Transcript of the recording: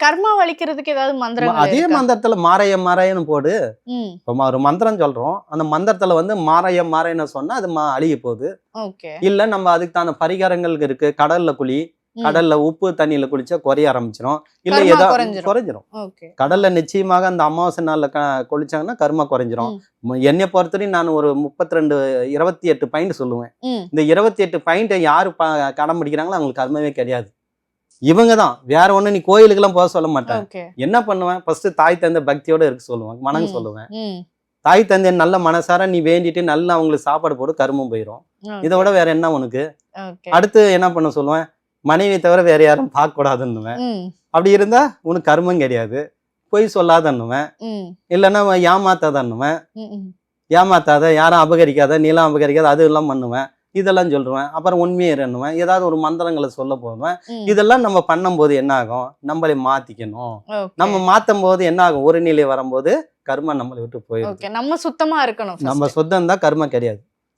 கர்மா வலிக்கிறதுக்கு ஏதாவது மந்திரங்கள் அதே இருக்கா? மந்திரத்துல மாரையன்னு போடு. ம். இப்போ ஒரு மந்திரம் சொல்றோம், அந்த மந்திரத்துல வந்து மாரையன்னு சொன்னா அது அழிய போகுது. ஓகே. இல்ல நம்ம அதுக்கு தான பரிகாரங்கள் இருக்கு. கடல்ல குளி, ம். கடல்ல உப்பு தண்ணியில குளிச்சா குறைய ஆரம்பிச்சிடும். இல்ல கர்மா ஏதோ குறைஞ்சிரும். குறைஞ்சிரும். ஓகே. கடல்ல நிச்சயமாக அந்த அமாவாசை நாள்ல குளிச்சாங்கன்னா கர்மா குறைஞ்சிரும். ம். என்னை பொறுத்தவரையும் நான் ஒரு 28 பாயிண்ட் சொல்லுவேன். ம். இந்த 28 பாயிண்ட்டை யாரு கடைபிடிக்கிறாங்களோ அவங்களுக்கு கர்மமே கிடையாது. இவங்க தான். வேற ஒண்ணு நீ கோயிலுக்கெல்லாம் போக சொல்ல மாட்டேன். ஓகே. என்ன பண்ணுவேன், ஃபர்ஸ்ட் தாய் தந்தை பக்தியோட இருக்க சொல்லுவேன், வணங்க ம். சொல்லுவேன். ம். தாய் தந்தை நல்ல மனசார நீ வேண்டிட்டு நல்லா அவங்களுக்கு சாப்பாடு போடு, கர்மம் போயிடும். இதை ஓகே. விட வேற என்ன உனக்கு? ஓகே. அடுத்து என்ன பண்ண சொல்லுவேன், மனைவி தவிர வேற யாரும் பார்க்க கூடாதுன்னுவேன். ம். அப்படி இருந்தா உனக்கு கர்மம் கிடையாது. பொய் சொல்லாதன்னுவேன். ம். இல்லைன்னா ஏமாத்தாதன்னுவேன். ம். ம். ஏமாத்தாத, யாரும் அபகரிக்காத, நீலாம் அபகரிக்காத, அது எல்லாம் பண்ணுவேன். இதெல்லாம் சொல்லுவேன். அப்புறம் உண்மையை இருன்னுவேன். ஏதாவது ஒரு மந்திரங்களை சொல்ல போவேன். ம். இதெல்லாம் நம்ம பண்ணும்போது என்ன ஆகும், நம்மளை மாத்திக்கணும். ஓகே. நம்ம மாத்தும் போது என்ன ஆகும், ஒரு நிலை வரும்போது கர்மம் நம்மளை விட்டு போயிடும். ஓகே. நம்ம சுத்தமா இருக்கணும் நம்ம first. சொந்தம் தான் கர்மம் கிடையாது.